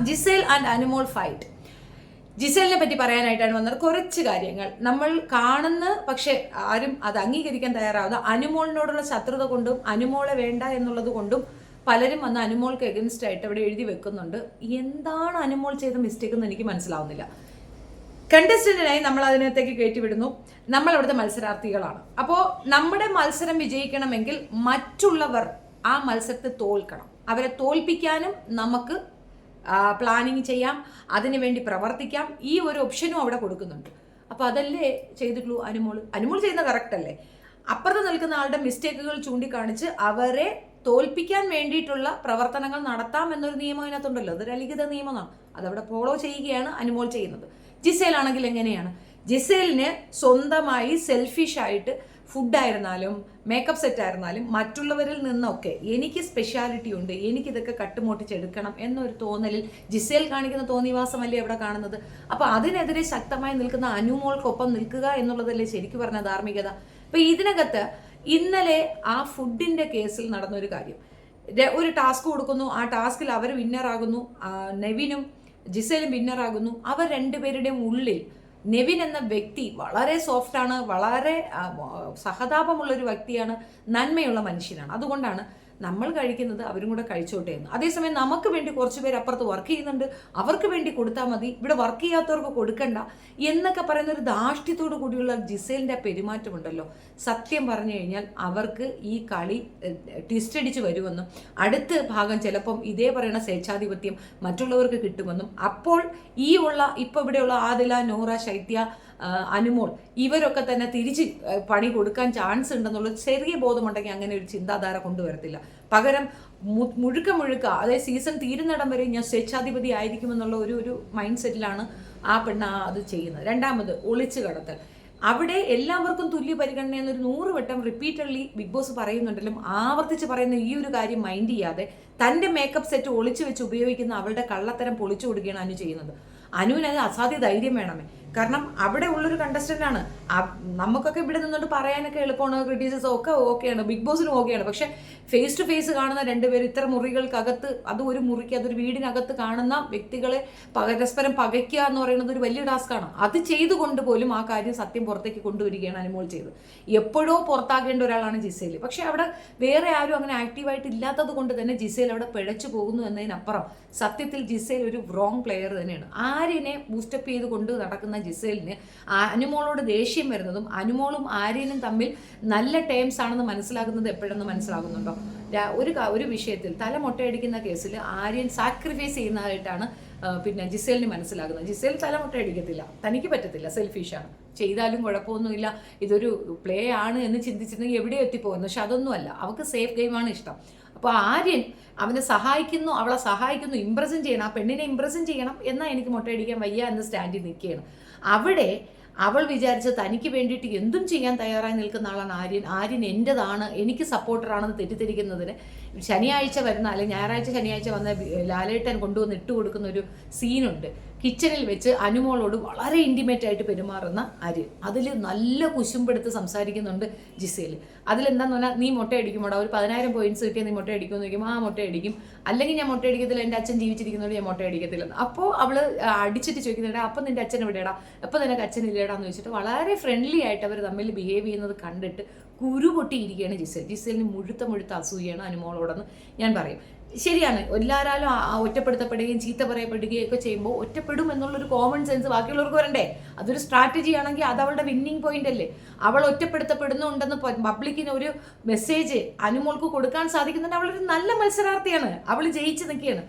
Gizele and Anumol fight. ജിസേലിനെ പറ്റി പറയാനായിട്ടാണ് വന്നത്. കുറച്ച് കാര്യങ്ങൾ നമ്മൾ കാണുന്ന, പക്ഷെ ആരും അത് അംഗീകരിക്കാൻ തയ്യാറാവുക. അനുമോളിനോടുള്ള ശത്രുത കൊണ്ടും അനുമോളെ വേണ്ട എന്നുള്ളത് കൊണ്ടും പലരും വന്ന് അനുമോൾക്ക് എഗൻസ്റ്റ് ആയിട്ട് അവിടെ എഴുതി വെക്കുന്നുണ്ട്. എന്താണ് അനുമോൾ ചെയ്ത മിസ്റ്റേക്ക് എന്ന് എനിക്ക് മനസ്സിലാവുന്നില്ല. കണ്ടസ്റ്റന്റിനായി നമ്മൾ അതിനകത്തേക്ക് കയറ്റിവിടുന്നു. നമ്മൾ അവിടുത്തെ മത്സരാർത്ഥികളാണ്. അപ്പോൾ നമ്മുടെ മത്സരം വിജയിക്കണമെങ്കിൽ മറ്റുള്ളവർ ആ മത്സരത്തെ തോൽക്കണം. അവരെ തോൽപ്പിക്കാനും നമുക്ക് പ്ലാനിങ് ചെയ്യാം, അതിനുവേണ്ടി പ്രവർത്തിക്കാം. ഈ ഒരു ഓപ്ഷനും അവിടെ കൊടുക്കുന്നുണ്ട്. അപ്പോൾ അതല്ലേ ചെയ്തിട്ടുള്ളൂ അനുമോൾ ചെയ്യുന്ന കറക്റ്റ് അല്ലേ? അപ്പുറത്ത് നിൽക്കുന്ന ആളുടെ മിസ്റ്റേക്കുകൾ ചൂണ്ടിക്കാണിച്ച് അവരെ തോൽപ്പിക്കാൻ വേണ്ടിയിട്ടുള്ള പ്രവർത്തനങ്ങൾ നടത്താം എന്നൊരു നിയമം അതിനകത്തുണ്ടല്ലോ. അതൊരു അലിഖിത നിയമമാണ്. അതവിടെ ഫോളോ ചെയ്യുകയാണ് അനുമോൾ ചെയ്യുന്നത്. ജിസേൽ ആണെങ്കിൽ എങ്ങനെയാണ്? ജിസേലിന് സ്വന്തമായി സെൽഫിഷായിട്ട് ഫുഡായിരുന്നാലും മേക്കപ്പ് സെറ്റ് ആയിരുന്നാലും മറ്റുള്ളവരിൽ നിന്നൊക്കെ എനിക്ക് സ്പെഷ്യാലിറ്റി ഉണ്ട്, എനിക്കിതൊക്കെ കട്ടുമോട്ടിച്ചെടുക്കണം എന്നൊരു തോന്നലിൽ ജിസേൽ കാണിക്കുന്ന തോന്നിവാസമല്ലേ അവിടെ കാണുന്നത്. അപ്പോൾ അതിനെതിരെ ശക്തമായി നിൽക്കുന്ന അനുമോൾക്കൊപ്പം നിൽക്കുക എന്നുള്ളതല്ലേ ശരിക്കും പറഞ്ഞ ധാർമ്മികത. അപ്പോൾ ഇതിനകത്ത് ഇന്നലെ ആ ഫുഡിൻ്റെ കേസിൽ നടന്നൊരു കാര്യം, ഒരു ടാസ്ക് കൊടുക്കുന്നു, ആ ടാസ്കിൽ അവർ വിന്നറാകുന്നു, നെവിനും ജിസേലും വിന്നറാകുന്നു. അവർ രണ്ടുപേരുടെയും ഉള്ളിൽ നെവിൻ എന്ന വ്യക്തി വളരെ സോഫ്റ്റാണ്, വളരെ സഹതാപമുള്ളൊരു വ്യക്തിയാണ്, നന്മയുള്ള മനുഷ്യനാണ്. അതുകൊണ്ടാണ് നമ്മൾ കഴിക്കുന്നത് അവരും കൂടെ കഴിച്ചോട്ടെ എന്ന്. അതേസമയം നമുക്ക് വേണ്ടി കുറച്ച് പേര് അപ്പുറത്ത് വർക്ക് ചെയ്യുന്നുണ്ട്, അവർക്ക് വേണ്ടി കൊടുത്താൽ മതി, ഇവിടെ വർക്ക് ചെയ്യാത്തവർക്ക് കൊടുക്കണ്ട എന്നൊക്കെ പറയുന്ന ഒരു ധാർഷ്ട്യത്തോടു കൂടിയുള്ള ജിസേലിൻ്റെ പെരുമാറ്റമുണ്ടല്ലോ. സത്യം പറഞ്ഞു കഴിഞ്ഞാൽ അവർക്ക് ഈ കളി ട്വിസ്റ്റ് അടിച്ച് വരുമെന്നും അടുത്ത ഭാഗം ചിലപ്പം ഇതേ പറയുന്ന സ്വേച്ഛാധിപത്യം മറ്റുള്ളവർക്ക് കിട്ടുമെന്നും അപ്പോൾ ഇപ്പോൾ ഇവിടെയുള്ള ആദില, നൂറ, ശൈത്യ, അനുമോൾ ഇവരൊക്കെ തന്നെ തിരിച്ച് പണി കൊടുക്കാൻ ചാൻസ് ഉണ്ടെന്നുള്ള ചെറിയ ബോധമുണ്ടെങ്കിൽ അങ്ങനെ ഒരു ചിന്താധാര കൊണ്ടുവരത്തില്ല. പകരം മുഴുക്ക അതായത് സീസൺ തീരുന്നിടം വരെ ഞാൻ സ്വേച്ഛാധിപതി ആയിരിക്കുമെന്നുള്ള ഒരു മൈൻഡ് സെറ്റിലാണ് ആ പെണ്ണ് അത് ചെയ്യുന്നത്. രണ്ടാമത് ഒളിച്ചു കടത്തൽ. അവിടെ എല്ലാവർക്കും തുല്യ പരിഗണന എന്നൊരു 100 വട്ടം റിപ്പീറ്റഡ്ലി ബിഗ് ബോസ് പറയുന്നുണ്ടെങ്കിലും ആവർത്തിച്ച് പറയുന്ന ഈ ഒരു കാര്യം മൈൻഡ് ചെയ്യാതെ തൻ്റെ മേക്കപ്പ് സെറ്റ് ഒളിച്ചു വെച്ച് ഉപയോഗിക്കുന്ന അവളുടെ കള്ളത്തരം പൊളിച്ചു കൊടുക്കുകയാണ് അനു ചെയ്യുന്നത്. അനുവിന് അത് അസാധ്യ ധൈര്യം വേണമേ. കാരണം അവിടെ ഉള്ളൊരു കണ്ടസ്റ്റന്റ് ആണ്. നമുക്കൊക്കെ ഇവിടെ നിന്നുകൊണ്ട് പറയാനൊക്കെ എളുപ്പമാണ്, ക്രിറ്റിസിസം ഒക്കെ ഓക്കെയാണ്, ബിഗ് ബോസിനും ഓക്കെയാണ്. പക്ഷെ ഫേസ് ടു ഫേസ് കാണുന്ന രണ്ടുപേർ ഇത്ര മുറികൾക്കകത്ത്, അത് ഒരു മുറിക്ക്, അതൊരു വീടിനകത്ത് കാണുന്ന വ്യക്തികളെ പരസ്പരം പകയ്ക്കുക എന്ന് പറയുന്നത് ഒരു വലിയ ടാസ്ക്കാണ്. അത് ചെയ്തുകൊണ്ട് പോലും ആ കാര്യം സത്യം പുറത്തേക്ക് കൊണ്ടുവരികയാണ് അനുമോൾ ചെയ്തത്. എപ്പോഴോ പുറത്താക്കേണ്ട ഒരാളാണ് ജിസേൽ. പക്ഷെ അവിടെ വേറെ ആരും അങ്ങനെ ആക്റ്റീവായിട്ട് ഇല്ലാത്തത് കൊണ്ട് തന്നെ ജിസേൽ അവിടെ പിഴച്ചു പോകുന്നു എന്നതിനപ്പുറം സത്യത്തിൽ ജിസേൽ ഒരു റോങ് പ്ലെയർ തന്നെയാണ്. ആര്യനെ ബൂസ്റ്റപ്പ് ചെയ്ത് കൊണ്ട് നടക്കുന്ന ജിസേലിന് അനുമോളോട് ദേഷ്യം വരുന്നതും അനുമോളും ആര്യനും തമ്മിൽ നല്ല ടേംസ് ആണെന്ന് മനസ്സിലാക്കുന്നത് എപ്പോഴെന്ന് മനസ്സിലാകുന്നുണ്ടോ? ഒരു വിഷയത്തിൽ തല മുട്ടയടിക്കുന്ന കേസിൽ ആര്യൻ സാക്രിഫൈസ് ചെയ്യുന്നതായിട്ടാണ് പിന്നെ ജിസേലിന് മനസ്സിലാകുന്നത്. ജിസേൽ തല മുട്ടയടിക്കത്തില്ല, തനിക്ക് പറ്റത്തില്ല, സെൽഫിഷാണ്, ചെയ്താലും കുഴപ്പമൊന്നുമില്ല, ഇതൊരു പ്ലേ ആണ് എന്ന് ചിന്തിച്ചിട്ടുണ്ടെങ്കിൽ എവിടെയോ എത്തിപ്പോകുന്നു. പക്ഷെ അതൊന്നുമല്ല, അവൾക്ക് സേഫ് ഗെയിമാണ് ഇഷ്ടം. അപ്പോൾ ആര്യൻ അവനെ സഹായിക്കുന്നു, അവളെ സഹായിക്കുന്നു, ഇംപ്രഷൻ ചെയ്യണം, ആ പെണ്ണിനെ ഇംപ്രഷൻ ചെയ്യണം, എന്നാൽ എനിക്ക് മുട്ടയടിക്കാൻ വയ്യ എന്ന സ്റ്റാൻഡിൽ നിൽക്കുകയാണ്. അവിടെ അവൾ വിചാരിച്ച തനിക്ക് വേണ്ടിയിട്ട് എന്തും ചെയ്യാൻ തയ്യാറായി നിൽക്കുന്ന ആളാണ് ആര്യൻ എൻ്റെതാണ്, എനിക്ക് സപ്പോർട്ടറാണെന്ന് തെറ്റിദ്ധരിക്കുന്നതിന് ശനിയാഴ്ച വരുന്ന, അല്ലെങ്കിൽ ശനിയാഴ്ച വന്ന ലാലേട്ടൻ കൊണ്ടുവന്ന് ഇട്ട് കൊടുക്കുന്ന ഒരു സീനുണ്ട്. കിച്ചണിൽ വെച്ച് അനുമോളോട് വളരെ ഇൻറ്റിമേറ്റ് ആയിട്ട് പെരുമാറുന്ന ആര്യൻ. അതിൽ നല്ല കുശുമ്പെടുത്ത് സംസാരിക്കുന്നുണ്ട് ജിസേൽ. അതിലെന്താന്ന് പറഞ്ഞാൽ, നീ മുട്ടയടിക്കുമ്പോടാ, ഒരു 10,000 പോയിന്റ്സ് കിട്ടിയാൽ നീ മുട്ടയടിക്കുമെന്ന് ചോദിക്കുമ്പോൾ ആ മുട്ടയടിക്കും, അല്ലെങ്കിൽ ഞാൻ മുട്ടയടിക്കത്തില്ല, എൻ്റെ അച്ഛൻ ജീവിച്ചിരിക്കുന്നതുകൊണ്ട് ഞാൻ മുട്ടയടിക്കത്തില്ലെന്ന്. അപ്പോൾ അവൾ അടിച്ചിട്ട് ചോദിക്കുന്നുണ്ട്, അപ്പം നിൻ്റെ അച്ഛൻ എവിടെയാടാ, അപ്പം നിനക്ക് അച്ഛനില്ലേടാന്ന് ചോദിച്ചിട്ട് വളരെ ഫ്രണ്ട്ലി ആയിട്ട് അവർ തമ്മിൽ ബിഹേവ് ചെയ്യുന്നത് കണ്ടിട്ട് കുരുപൊട്ടിയിരിക്കുകയാണ് ജിസേലിന് മുഴുത്ത അസൂയാണ് അനുമോളോടെന്ന് ഞാൻ പറയും. ശരിയാണ്, എല്ലാവരും ഒറ്റപ്പെടുത്തപ്പെടുകയും ചീത്ത പറയപ്പെടുകയും ഒക്കെ ചെയ്യുമ്പോൾ ഒറ്റപ്പെടും എന്നുള്ളൊരു കോമൺ സെൻസ് ബാക്കിയുള്ളവർക്ക് വരണ്ടേ? അതൊരു സ്ട്രാറ്റജി ആണെങ്കിൽ അത് അവളുടെ വിന്നിങ് പോയിന്റ് അല്ലേ? അവൾ ഒറ്റപ്പെടുത്തപ്പെടുന്നുണ്ടെന്ന് പബ്ലിക്കിന് ഒരു മെസ്സേജ് അനുമോൾക്ക് കൊടുക്കാൻ സാധിക്കുന്നുണ്ട്. അവളൊരു നല്ല മത്സരാർത്ഥിയാണ്, അവൾ ജയിച്ച് നിൽക്കുകയാണ്.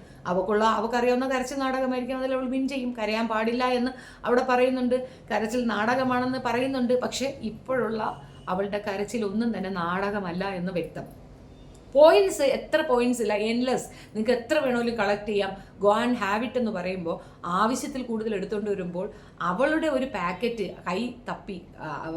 അവൾക്കറിയാവുന്ന കരച്ചിൽ നാടകമായിരിക്കും, അതിൽ അവൾ വിൻ ചെയ്യും. കരയാൻ പാടില്ല എന്ന് അവിടെ പറയുന്നുണ്ട്, കരച്ചിൽ നാടകമാണെന്ന് പറയുന്നുണ്ട്. പക്ഷെ ഇപ്പോഴുള്ള അവളുടെ കരച്ചിൽ ഒന്നും തന്നെ നാടകമല്ല എന്ന് വ്യക്തം. പോയിന്റ്സ്, എത്ര പോയിന്റ്സ് ഇല്ല, എൻലെസ്, നിങ്ങൾക്ക് എത്ര വേണമെങ്കിലും കളക്ട് ചെയ്യാം, ഗോ ആൻഡ് ഹാവ് ഇറ്റ് എന്ന് പറയുമ്പോൾ ആവശ്യത്തിൽ കൂടുതൽ എടുത്തുകൊണ്ട് വരുമ്പോൾ അവളുടെ ഒരു പാക്കറ്റ് കൈ തപ്പി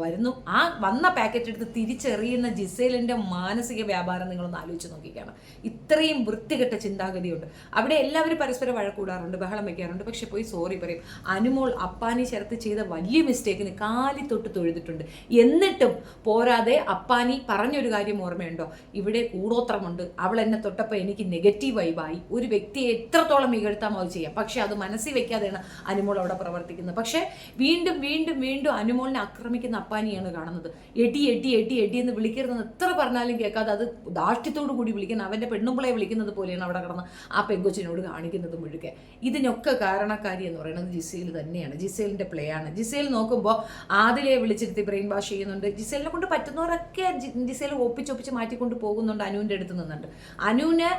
വരുന്നു, ആ വന്ന പാക്കറ്റ് എടുത്ത് തിരിച്ചെറിയുന്ന ജിസേലിൻ്റെ മാനസിക വ്യാപാരം നിങ്ങളൊന്ന് ആലോചിച്ച് നോക്കിക്കാണ്. ഇത്രയും വൃത്തികെട്ട ചിന്താഗതിയുണ്ട്. അവിടെ എല്ലാവരും പരസ്പരം വഴക്കൂടാറുണ്ട്, ബഹളം വയ്ക്കാറുണ്ട്, പക്ഷെ പോയി സോറി പറയും. അനുമോൾ അപ്പാനി ശരത്ത് ചെയ്ത വലിയ മിസ്റ്റേക്കിന് കാലി തൊട്ട് തൊഴുതിട്ടുണ്ട്. എന്നിട്ടും പോരാതെ അപ്പാനി പറഞ്ഞൊരു കാര്യം ഓർമ്മയുണ്ടോ? ഇവിടെ കൂടോത്രമുണ്ട്, അവൾ എന്നെ തൊട്ടപ്പോൾ എനിക്ക് നെഗറ്റീവ് വൈബായി. ഒരു വ്യക്തിയെ എത്രത്തോളം ഇകഴ്ത്താമോ അത് ചെയ്യാം, പക്ഷെ അത് മനസ്സിൽ വെക്കാതെയാണ് അനുമോൾ അവിടെ പ്രവർത്തിക്കുന്നത്. പക്ഷേ വീണ്ടും വീണ്ടും വീണ്ടും അനുമോളിനെ ആക്രമിക്കുന്ന അപ്പാനിയാണ് കാണുന്നത്. എടി എടി എടി എടി എന്ന് വിളിക്കരുതെന്ന് എത്ര പറഞ്ഞാലും കേൾക്കാതെ അത് ധാർഷ്ട്യത്തോടു കൂടി വിളിക്കുന്ന അവൻ്റെ പെണ്ണുമ്പളെ വിളിക്കുന്നത് പോലെയാണ് അവിടെ കിടന്ന് ആ പെങ്കൊച്ചിനോട് കാണിക്കുന്നത് മുഴുക്കെ. ഇതിനൊക്കെ കാരണക്കാരി എന്ന് പറയുന്നത് ജിസേൽ തന്നെയാണ്. ജിസേലിൻ്റെ പ്ലേ ആണ്. ജിസേൽ നോക്കുമ്പോൾ ആദിലെ വിളിച്ചിരുത്തി ബ്രെയിൻ വാഷ് ചെയ്യുന്നുണ്ട്. ജിസേലിനെ കൊണ്ട് പറ്റുന്നവരൊക്കെ ജിസേൽ ഒപ്പിച്ചൊപ്പിച്ച് മാറ്റിക്കൊണ്ട് പോകുന്നുണ്ട്. അനുവിൻ്റെ അടുത്ത് നിന്നുണ്ട്. അനുവിനെ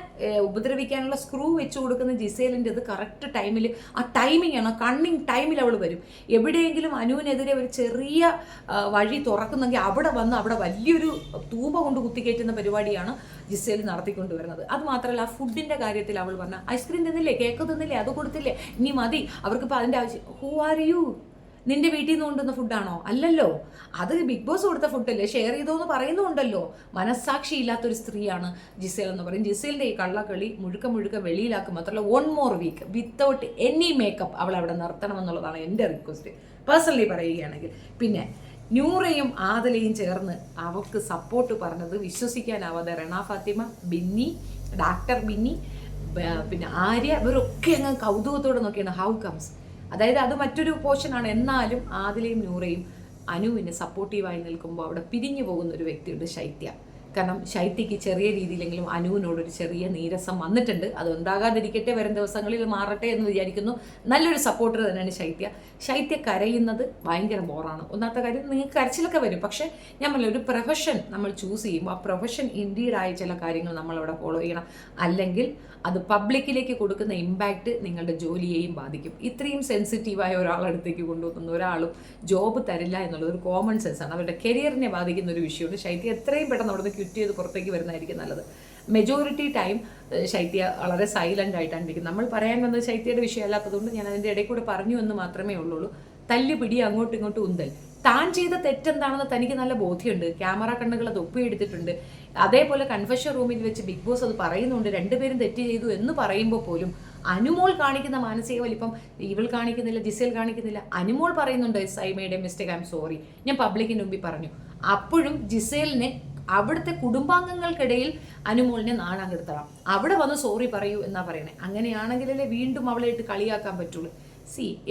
ഉപദ്രവിക്കാനുള്ള സ്ക്രൂ വെച്ച് കൊടുക്കുന്ന ജിസേലിൻ്റെ അത് കറക്റ്റ് ടൈമിൽ, ആ ടൈമിംഗ് ആണ്, കണ്ണിങ് ടൈമിൽ അവൾ വരും. എവിടെയെങ്കിലും അനുവിനെതിരെ ഒരു ചെറിയ വഴി തുറക്കുന്നെങ്കിൽ അവിടെ വന്ന് അവിടെ വലിയൊരു തൂമ്പ കൊണ്ട് കുത്തിക്കയറ്റുന്ന പരിപാടിയാണ് ജിസേൽ നടത്തിക്കൊണ്ടുവരുന്നത്. അത് മാത്രമല്ല, ആ ഫുഡിൻ്റെ കാര്യത്തിൽ അവൾ പറഞ്ഞ ഐസ്ക്രീം തിന്നില്ലേ, കേക്ക് തിന്നില്ലേ, അത് കൊടുത്തില്ലേ, ഇനി മതി, അവർക്കിപ്പോൾ അതിൻ്റെ ആവശ്യം. Who are you? നിന്റെ വീട്ടിൽ നിന്ന് കൊണ്ടുവന്ന ഫുഡാണോ? അല്ലല്ലോ, അത് ബിഗ് ബോസ് കൊടുത്ത ഫുഡല്ലേ, ഷെയർ ചെയ്തോന്ന് പറയുന്നുണ്ടല്ലോ. മനസ്സാക്ഷി ഇല്ലാത്തൊരു സ്ത്രീയാണ് ജിസേൽ എന്ന് പറയും. ജിസേലിൻ്റെ ഈ കള്ളക്കളി മുഴുക്ക വെളിയിലാക്കും. മാത്രമല്ല 1 more week without any makeup അവൾ അവിടെ നിർത്തണമെന്നുള്ളതാണ് എൻ്റെ റിക്വസ്റ്റ്, പേഴ്സണലി പറയുകയാണെങ്കിൽ. പിന്നെ നൂറയും ആദിലയും ചേർന്ന് അവൾക്ക് സപ്പോർട്ട് പറഞ്ഞത് വിശ്വസിക്കാനാവാതെ റെന ഫാത്തിമ, ബിന്നി, ഡാക്ടർ ബിന്നി, പിന്നെ ആര്യ, ഇവരൊക്കെ അങ്ങ് കൗതുകത്തോടെ നോക്കിയാണ് ഹൗ കംസ്. അതായത് അത് മറ്റൊരു പോർഷനാണ്. എന്നാലും ആദിലയും നൂറയും അനുവിന് സപ്പോർട്ടീവായി നിൽക്കുമ്പോൾ അവിടെ പിരിഞ്ഞു പോകുന്ന ഒരു വ്യക്തിയുണ്ട്, ശൈത്യ. കാരണം ശൈത്യക്ക് ചെറിയ രീതിയിലെങ്കിലും അനുവിനോടൊരു ചെറിയ നീരസം വന്നിട്ടുണ്ട്. അത് ഉണ്ടാകാതിരിക്കട്ടെ, വരും ദിവസങ്ങളിൽ മാറട്ടെ എന്ന് വിചാരിക്കുന്നു. നല്ലൊരു സപ്പോർട്ടർ തന്നെയാണ് ശൈത്യ. ശൈത്യ കരയുന്നത് ഭയങ്കര ബോറാണ്. ഒന്നാമത്തെ കാര്യം, നിങ്ങൾക്ക് കരച്ചിലൊക്കെ വരും, പക്ഷേ നമ്മൾ ഒരു പ്രൊഫഷൻ നമ്മൾ ചൂസ് ചെയ്യുമ്പോൾ ആ പ്രൊഫഷൻ ഇൻഡീഡായ ചില കാര്യങ്ങൾ നമ്മളവിടെ ഫോളോ ചെയ്യണം. അല്ലെങ്കിൽ അത് പബ്ലിക്കിലേക്ക് കൊടുക്കുന്ന ഇമ്പാക്റ്റ് നിങ്ങളുടെ ജോലിയെയും ബാധിക്കും. ഇത്രയും സെൻസിറ്റീവായ ഒരാളടുത്തേക്ക് കൊണ്ടുവന്ന ഒരാളും ജോബ് തരില്ല എന്നുള്ളത് ഒരു കോമൺ സെൻസാണ്. അവരുടെ കരിയറിനെ ബാധിക്കുന്ന ഒരു വിഷയമുണ്ട്. ശൈത്യ എത്രയും പെട്ടെന്ന് അവിടുന്ന് ക്വിറ്റ് ചെയ്ത് പുറത്തേക്ക് വരുന്നതായിരിക്കും നല്ലത്. മെജോറിറ്റി ടൈം ശൈത്യ വളരെ സൈലൻ്റ് ആയിട്ടാണ് ഇരിക്കുന്നത്. നമ്മൾ പറയാൻ വന്നത് ശൈത്യയുടെ വിഷയമല്ലാത്തതുകൊണ്ട് ഞാൻ അതിൻ്റെ ഇടയിൽ കൂടെ പറഞ്ഞു എന്ന് മാത്രമേ ഉള്ളൂ. തല്ലുപിടി, അങ്ങോട്ടും ഇങ്ങോട്ടും ഉന്തൽ. താൻ ചെയ്ത തെറ്റെന്താണെന്ന് തനിക്ക് നല്ല ബോധ്യമുണ്ട്. ക്യാമറ കണ്ണുകൾ അത് ഒപ്പിയെടുത്തിട്ടുണ്ട്. അതേപോലെ കൺഫെഷൻ റൂമിൽ വെച്ച് ബിഗ് ബോസ് അത് പറയുന്നുണ്ട്, രണ്ടുപേരും തെറ്റ് ചെയ്തു എന്ന് പറയുമ്പോൾ പോലും അനുമോൾ കാണിക്കുന്ന മാനസിക വലിപ്പം ഇവൾ കാണിക്കുന്നില്ല, ജിസേൽ കാണിക്കുന്നില്ല. അനുമോൾ പറയുന്നുണ്ട്, I made A mistake, I am sorry, ഞാൻ പബ്ലിക്കിന് മുമ്പിൽ പറഞ്ഞു. അപ്പോഴും ജിസേലിനെ അവിടുത്തെ കുടുംബാംഗങ്ങൾക്കിടയിൽ അനുമോളിനെ നാണം കെടുത്തണം. അവിടെ വന്ന് സോറി പറയൂ എന്നാ പറയണേ. അങ്ങനെയാണെങ്കിലല്ലേ വീണ്ടും അവളെ ഇട്ട് കളിയാക്കാൻ പറ്റുള്ളൂ.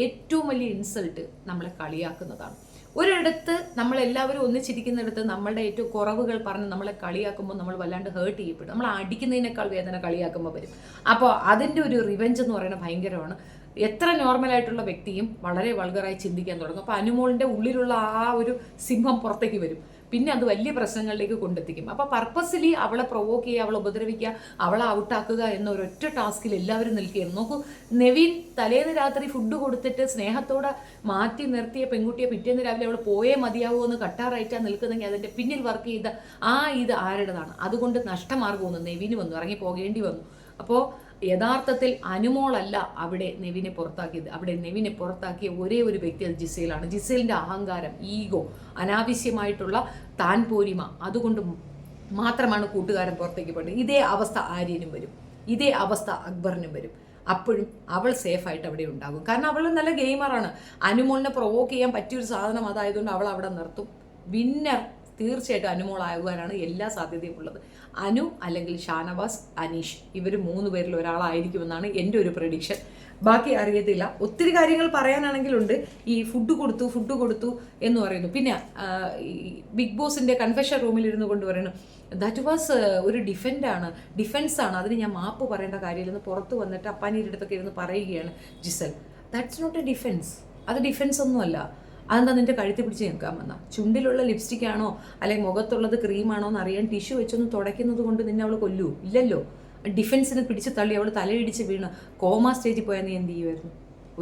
ഏറ്റവും വലിയ ഇൻസൾട്ട് നമ്മളെ കളിയാക്കുന്നതാണ്. ഒരിടത്ത് നമ്മളെല്ലാവരും ഒന്നിച്ചിരിക്കുന്നിടത്ത് നമ്മളുടെ ഏറ്റവും കുറവുകൾ പറഞ്ഞ് നമ്മളെ കളിയാക്കുമ്പോൾ നമ്മൾ വല്ലാണ്ട് ഹേർട്ട് ചെയ്യപ്പെടും. നമ്മൾ അടിക്കുന്നതിനേക്കാൾ വേദന കളിയാക്കുമ്പോൾ വരും. അപ്പോൾ അതിൻ്റെ ഒരു റിവെഞ്ച് എന്ന് പറയുന്നത് ഭയങ്കരമാണ്. എത്ര നോർമലായിട്ടുള്ള വ്യക്തിയും വളരെ വൾഗറായി ചിന്തിക്കാൻ തുടങ്ങും. അപ്പോൾ അനുമോളിൻ്റെ ഉള്ളിലുള്ള ആ ഒരു സിംഹം പുറത്തേക്ക് വരും. പിന്നെ അത് വലിയ പ്രശ്നങ്ങളിലേക്ക് കൊണ്ടെത്തിക്കും. അപ്പോൾ പർപ്പസ്ലി അവളെ പ്രൊവോക്ക് ചെയ്യുക, അവളെ ഉപദ്രവിക്കുക, അവളെ ഔട്ടാക്കുക എന്ന ഒരൊറ്റ ടാസ്കിൽ എല്ലാവരും നിൽക്കുകയാണ്. നോക്കൂ, നെവിൻ തലേന്ന് രാത്രി ഫുഡ് കൊടുത്തിട്ട് സ്നേഹത്തോടെ മാറ്റി നിർത്തിയ പെൺകുട്ടിയെ പിറ്റേന്ന് രാവിലെ അവൾ പോയേ മതിയാവൂ എന്ന് കട്ടാറായിട്ടാണ് നിൽക്കുന്നെങ്കിൽ അതിൻ്റെ പിന്നിൽ വർക്ക് ചെയ്ത ഇത് ആരുടേതാണ്? അതുകൊണ്ട് നഷ്ടമാർഗമൊന്നും നെവിന് വന്നു, ഇറങ്ങി പോകേണ്ടി വന്നു. അപ്പോൾ യഥാർത്ഥത്തിൽ അനുമോളല്ല അവിടെ നെവിനെ പുറത്താക്കിയത്. അവിടെ നെവിനെ പുറത്താക്കിയ ഒരേ ഒരു വ്യക്തി അത് ജിസേലാണ്. ജിസേലിൻ്റെ അഹങ്കാരം, ഈഗോ, അനാവശ്യമായിട്ടുള്ള താൻ പോരിമ, അതുകൊണ്ട് മാത്രമാണ് കൂട്ടുകാരൻ പുറത്തേക്ക് പോയത്. ഇതേ അവസ്ഥ ആര്യനും വരും, ഇതേ അവസ്ഥ അക്ബറിനും വരും. അപ്പോഴും അവൾ സേഫായിട്ട് അവിടെ ഉണ്ടാകും. കാരണം അവൾ നല്ല ഗെയിമറാണ്. അനുമോളിനെ പ്രൊവോക്ക് ചെയ്യാൻ പറ്റിയൊരു സാധനം അതായതുകൊണ്ട് അവൾ അവിടെ നിർത്തും. വിന്നർ തീർച്ചയായിട്ടും അനുമോളാകുവാനാണ് എല്ലാ സാധ്യതയും ഉള്ളത്. അനു അല്ലെങ്കിൽ ഷാനവാസ്, അനീഷ്, ഇവർ 3 പേരിൽ ഒരാളായിരിക്കുമെന്നാണ് എൻ്റെ ഒരു പ്രഡിക്ഷൻ. ബാക്കി അറിയത്തില്ല. ഒത്തിരി കാര്യങ്ങൾ പറയാനാണെങ്കിലുണ്ട്. ഈ ഫുഡ് കൊടുത്തു എന്ന് പറയുന്നു. പിന്നെ ബിഗ് ബോസിൻ്റെ കൺഫെഷൻ റൂമിൽ ഇരുന്ന് കൊണ്ട് പറയുന്നു ദാറ്റ് വാസ് ഒരു ഡിഫെൻസാണ്, അതിന് ഞാൻ മാപ്പ് പറയേണ്ട കാര്യമില്ലെന്ന് പുറത്ത് വന്നിട്ട് അപ്പാനിയുടെ അടുത്തൊക്കെ ഇരുന്ന് പറയുകയാണ് Jisal. That's not a defence. അത് ഡിഫെൻസ് ഒന്നുമല്ല. അതെന്താ നിൻ്റെ കഴുത്തി പിടിച്ച് നിൽക്കാൻ വന്ന? ചുണ്ടിലുള്ള ലിപ്സ്റ്റിക് ആണോ അല്ലെങ്കിൽ മുഖത്തുള്ളത് ക്രീമാണോ എന്ന് അറിയാൻ ടിഷ്യൂ വെച്ചൊന്ന് തുടയ്ക്കുന്നത് കൊണ്ട് നിന്നെ അവൾ കൊല്ലൂ? ഇല്ലല്ലോ. ഡിഫെൻസിന് പിടിച്ച് തള്ളി അവൾ തലയിടിച്ച് വീണ് കോമ സ്റ്റേജിൽ പോയാൽ നീ എന്ത് ചെയ്യുമായിരുന്നു?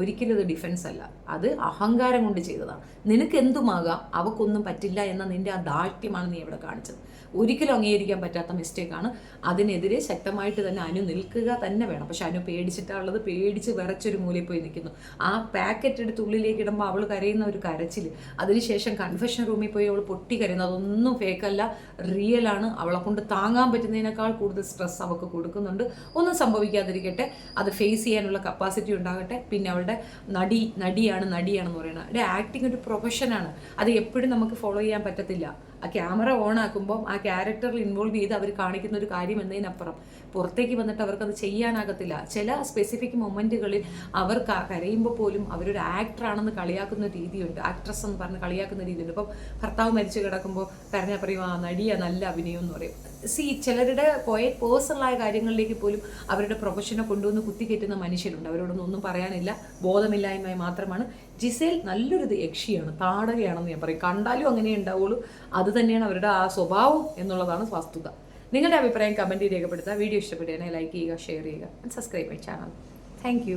ഒരിക്കലും അത് ഡിഫെൻസ് അല്ല, അത് അഹങ്കാരം കൊണ്ട് ചെയ്തതാണ്. നിനക്ക് എന്തുമാകാം, അവക്കൊന്നും പറ്റില്ല എന്ന നിൻ്റെ ആ ദാഷ്ട്യമാണ് നീ ഇവിടെ കാണിച്ചത്. ഒരിക്കലും അംഗീകരിക്കാൻ പറ്റാത്ത മിസ്റ്റേക്കാണ്. അതിനെതിരെ ശക്തമായിട്ട് തന്നെ അനു നിൽക്കുക തന്നെ വേണം. പക്ഷെ അനു പേടിച്ചിട്ടുള്ളത്, പേടിച്ച് വിറച്ചൊരു മൂലയിൽ പോയി നിൽക്കുന്നു. ആ പാക്കറ്റ് എടുത്ത് ഉള്ളിലേക്ക് ഇടുമ്പോൾ അവൾ കരയുന്ന ഒരു കരച്ചിൽ, അതിനുശേഷം കൺഫെഷൻ റൂമിൽ പോയി അവൾ പൊട്ടി കരയുന്നു. അതൊന്നും ഫേക്കല്ല, റിയലാണ്. അവളെ കൊണ്ട് താങ്ങാൻ പറ്റുന്നതിനേക്കാൾ കൂടുതൽ സ്ട്രെസ് അവൾക്ക് കൊടുക്കുന്നുണ്ട്. ഒന്നും സംഭവിക്കാതിരിക്കട്ടെ, അത് ഫേസ് ചെയ്യാനുള്ള കപ്പാസിറ്റി ഉണ്ടാകട്ടെ. പിന്നെ അവൾ ഒരാളുടെ നടിയാണെന്ന് പറയുന്നത്. ആക്ടിങ് ഒരു പ്രൊഫഷനാണ്. അത് എപ്പോഴും നമുക്ക് ഫോളോ ചെയ്യാൻ പറ്റത്തില്ല. ആ ക്യാമറ ഓൺ ആക്കുമ്പോൾ ആ ക്യാരക്ടറിൽ ഇൻവോൾവ് ചെയ്ത് അവർ കാണിക്കുന്ന ഒരു കാര്യം എന്നതിനപ്പുറം പുറത്തേക്ക് വന്നിട്ട് അവർക്കത് ചെയ്യാനാകത്തില്ല. ചില സ്പെസിഫിക് മൊമെൻറ്റുകളിൽ അവർ കരയുമ്പോൾ പോലും അവരൊരു ആക്ടറാണെന്ന് കളിയാക്കുന്ന രീതിയുണ്ട്, ആക്ട്രസ് എന്ന് പറഞ്ഞ് കളിയാക്കുന്ന രീതിയുണ്ട്. ഇപ്പം ഭർത്താവ് മരിച്ചു കിടക്കുമ്പോൾ കരഞ്ഞാൽ പറയും ആ നടിയാ, നല്ല അഭിനയം എന്ന് പറയും. ചിലരുടെ പേഴ്സണലായ കാര്യങ്ങളിലേക്ക് പോലും അവരുടെ പ്രൊഫഷനെ കൊണ്ടുവന്ന് കുത്തിക്കയറ്റുന്ന മനുഷ്യരുണ്ട്. അവരോടൊന്നും ഒന്നും പറയാനില്ല, ബോധമില്ലായ്മ മാത്രമാണ്. ജിസേൽ നല്ലൊരു യക്ഷിയാണ്, താടകയാണെന്ന് ഞാൻ പറയും. കണ്ടാലും അങ്ങനെ ഉണ്ടാവുള്ളൂ. അത് തന്നെയാണ് അവരുടെ ആ സ്വഭാവം എന്നുള്ളതാണ് വസ്തുത. നിങ്ങളുടെ അഭിപ്രായം കമൻറ്റ് രേഖപ്പെടുത്തുക. വീഡിയോ ഇഷ്ടപ്പെട്ടു ലൈക്ക് ചെയ്യുക, ഷെയർ ചെയ്യുക, സബ്സ്ക്രൈബ് മൈ ചാനൽ. താങ്ക്